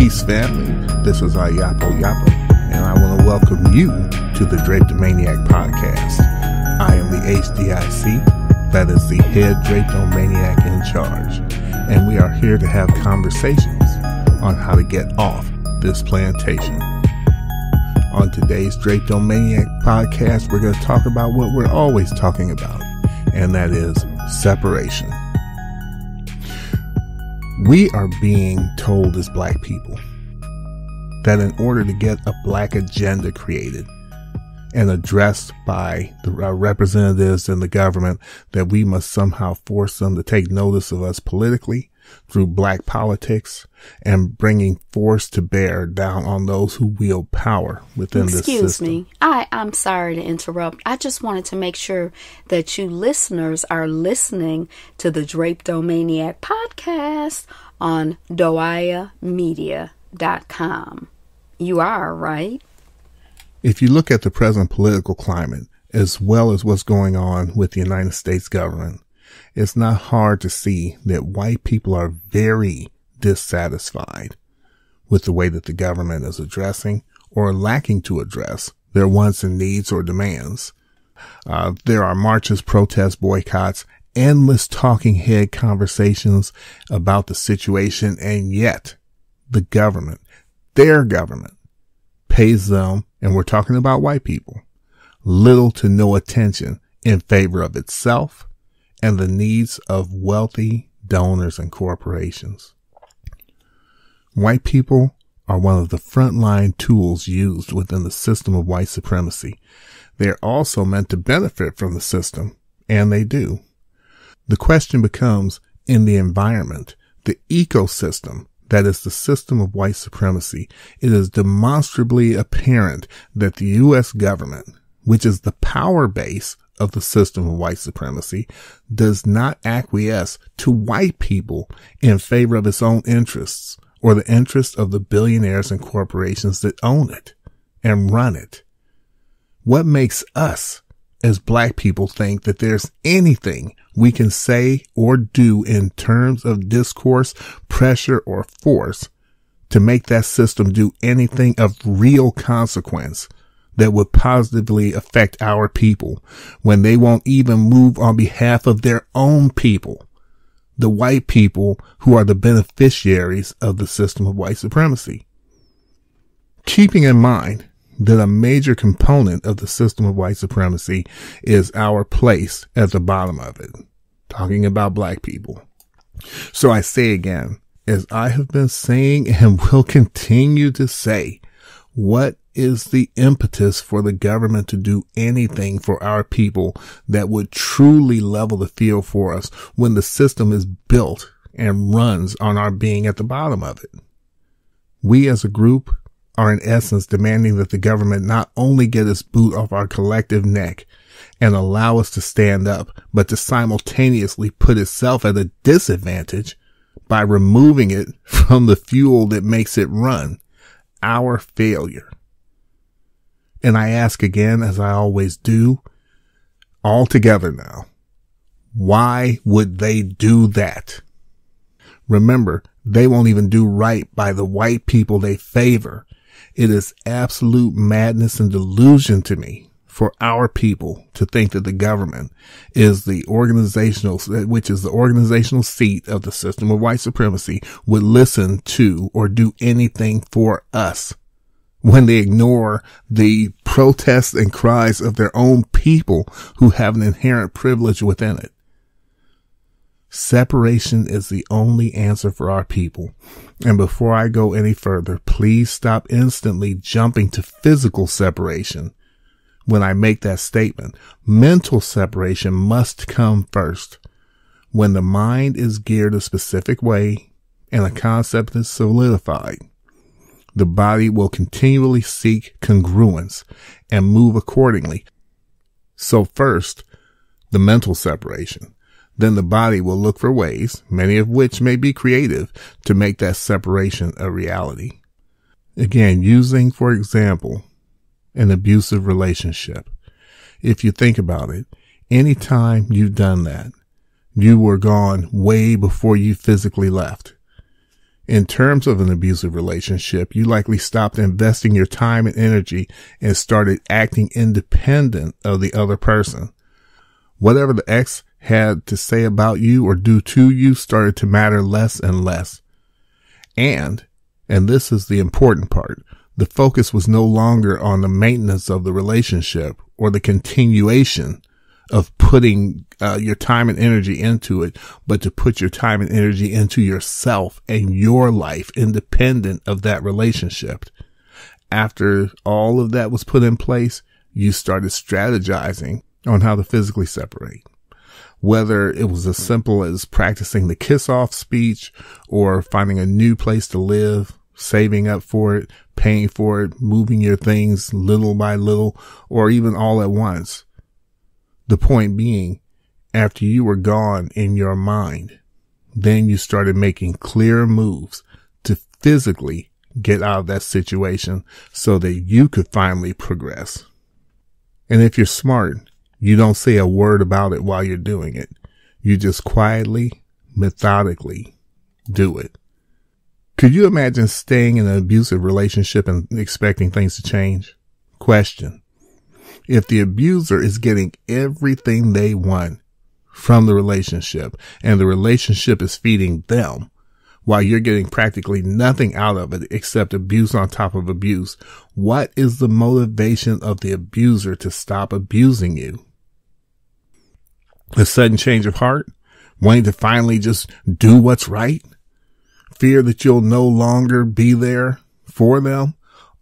Peace, family. This is Ayapo Yapo, and I want to welcome you to the Drapetomaniac podcast. I am the HDIC, that is the head Drapetomaniac in charge, and we are here to have conversations on how to get off this plantation. On today's Drapetomaniac podcast, we're going to talk about what we're always talking about, and that is separation. We are being told as black people that in order to get a black agenda created and addressed by our representatives in the government, that we must somehow force them to take notice of us politically through black politics and bringing force to bear down on those who wield power within this system. Excuse me. I'm sorry to interrupt. I just wanted to make sure that you listeners are listening to the Drapetomaniac podcast on doayamedia.com. You are, right? If you look at the present political climate, as well as what's going on with the United States government, it's not hard to see that white people are very dissatisfied with the way that the government is addressing or lacking to address their wants and needs or demands. There are marches, protests, boycotts, endless talking head conversations about the situation, and yet the government, their government, pays them, and we're talking about white people, little to no attention in favor of itself and the needs of wealthy donors and corporations. White people are one of the frontline tools used within the system of white supremacy. They are also meant to benefit from the system, and they do. The question becomes, in the environment, the ecosystem that is the system of white supremacy, it is demonstrably apparent that the U.S. government, which is the power base of the system of white supremacy, does not acquiesce to white people in favor of its own interests or the interests of the billionaires and corporations that own it and run it. What makes us as black people think that there's anything we can say or do in terms of discourse, pressure, or force to make that system do anything of real consequence that would positively affect our people when they won't even move on behalf of their own people, the white people who are the beneficiaries of the system of white supremacy? Keeping in mind that a major component of the system of white supremacy is our place at the bottom of it, talking about black people. So I say again, as I have been saying and will continue to say, what is the impetus for the government to do anything for our people that would truly level the field for us when the system is built and runs on our being at the bottom of it? We as a group are in essence demanding that the government not only get its boot off our collective neck and allow us to stand up, but to simultaneously put itself at a disadvantage by removing it from the fuel that makes it run, our failure. And I ask again, as I always do, all together now, why would they do that? Remember, they won't even do right by the white people they favor. It is absolute madness and delusion to me for our people to think that the government is the organizational, which is the organizational seat of the system of white supremacy, would listen to or do anything for us when they ignore the protests and cries of their own people who have an inherent privilege within it. Separation is the only answer for our people. And before I go any further, please stop instantly jumping to physical separation when I make that statement. Mental separation must come first. When the mind is geared a specific way and a concept is solidified, the body will continually seek congruence and move accordingly. So first, the mental separation. Then the body will look for ways, many of which may be creative, to make that separation a reality. Again, using, for example, an abusive relationship. If you think about it, anytime you've done that, you were gone way before you physically left. In terms of an abusive relationship, you likely stopped investing your time and energy and started acting independent of the other person. Whatever the ex had to say about you or do to you started to matter less and less. And this is the important part, the focus was no longer on the maintenance of the relationship or the continuation of putting your time and energy into it, but to put your time and energy into yourself and your life independent of that relationship. After all of that was put in place, you started strategizing on how to physically separate. Whether it was as simple as practicing the kiss-off speech or finding a new place to live, saving up for it, paying for it, moving your things little by little, or even all at once. The point being, after you were gone in your mind, then you started making clear moves to physically get out of that situation so that you could finally progress. And if you're smart, you don't say a word about it while you're doing it. You just quietly, methodically do it. Could you imagine staying in an abusive relationship and expecting things to change? Question. If the abuser is getting everything they want from the relationship and the relationship is feeding them while you're getting practically nothing out of it except abuse on top of abuse, what is the motivation of the abuser to stop abusing you? A sudden change of heart? Wanting to finally just do what's right? Fear that you'll no longer be there for them?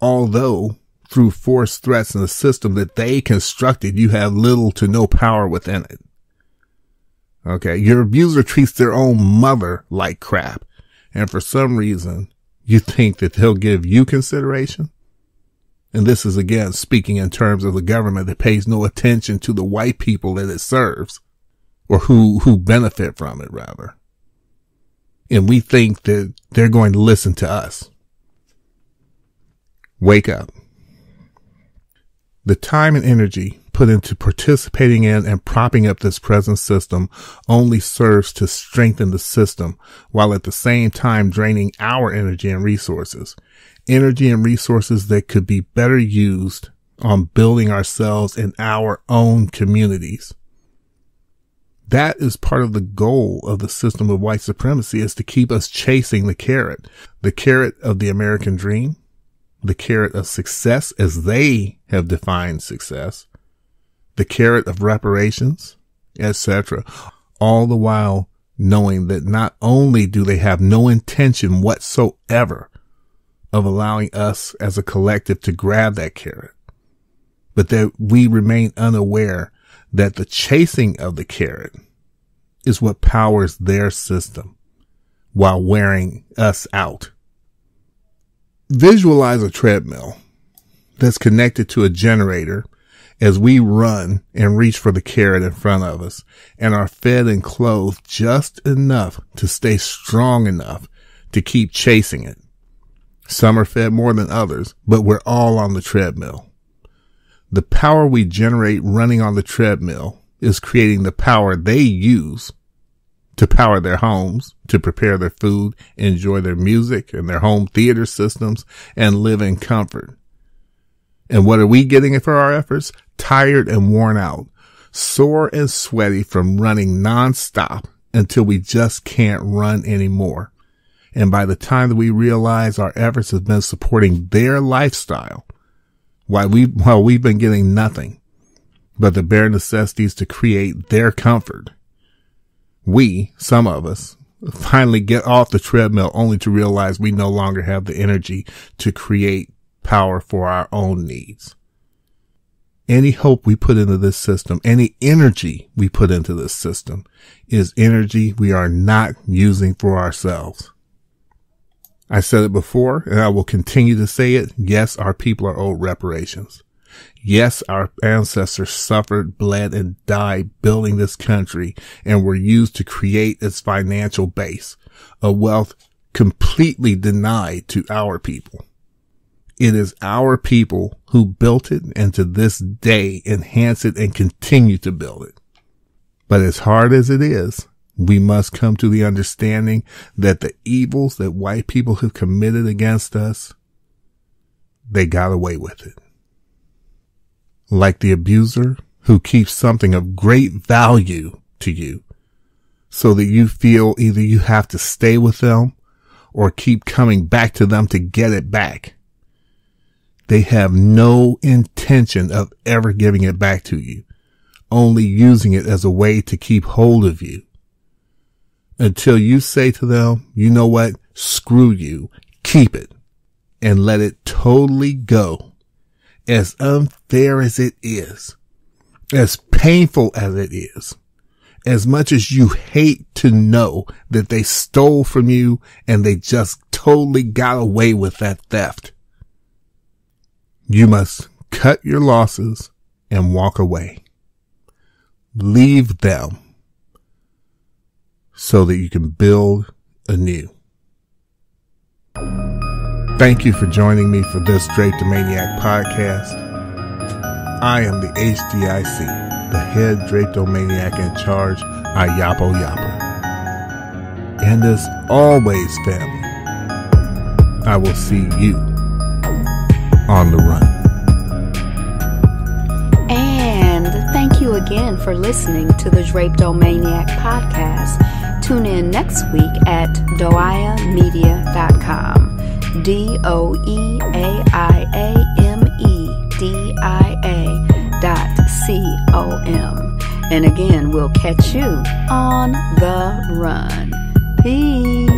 Although through forced threats in the system that they constructed, you have little to no power within it. Okay. Your abuser treats their own mother like crap. And for some reason, you think that he'll give you consideration. And this is again speaking in terms of the government that pays no attention to the white people that it serves, or who benefit from it rather. And we think that they're going to listen to us. Wake up. The time and energy put into participating in and propping up this present system only serves to strengthen the system while at the same time draining our energy and resources. Energy and resources that could be better used on building ourselves in our own communities. That is part of the goal of the system of white supremacy, is to keep us chasing the carrot of the American dream, the carrot of success as they have defined success, the carrot of reparations, etc. All the while knowing that not only do they have no intention whatsoever of allowing us as a collective to grab that carrot, but that we remain unaware that the chasing of the carrot is what powers their system while wearing us out. Visualize a treadmill that's connected to a generator as we run and reach for the carrot in front of us and are fed and clothed just enough to stay strong enough to keep chasing it. Some are fed more than others, but we're all on the treadmill. The power we generate running on the treadmill is creating the power they use to power their homes, to prepare their food, enjoy their music and their home theater systems, and live in comfort. And what are we getting for our efforts? Tired and worn out, sore and sweaty from running nonstop until we just can't run anymore. And by the time that we realize our efforts have been supporting their lifestyle, while we've been getting nothing but the bare necessities to create their comfort, we, some of us, finally get off the treadmill only to realize we no longer have the energy to create power for our own needs. Any hope we put into this system, any energy we put into this system is energy we are not using for ourselves. I said it before, and I will continue to say it. Yes, our people are owed reparations. Yes, our ancestors suffered, bled, and died building this country and were used to create its financial base, a wealth completely denied to our people. It is our people who built it and to this day enhance it and continue to build it. But as hard as it is, We must come to the understanding that the evils that white people have committed against us, they got away with it. Like the abuser who keeps something of great value to you so that you feel either you have to stay with them or keep coming back to them to get it back. They have no intention of ever giving it back to you, only using it as a way to keep hold of you. Until you say to them, you know what, screw you, keep it, and let it totally go. As unfair as it is, as painful as it is, as much as you hate to know that they stole from you and they just totally got away with that theft, you must cut your losses and walk away. Leave them so that you can build anew. Thank you for joining me for this Drapetomaniac podcast. I am the HDIC, the head Drapetomaniac in charge, Ayapo Yapper. And as always, family, I will see you on the run. And thank you again for listening to the Drapetomaniac podcast. Tune in next week at doiamedia.com. DOIAMEDIA.com. And again, we'll catch you on the run. Peace.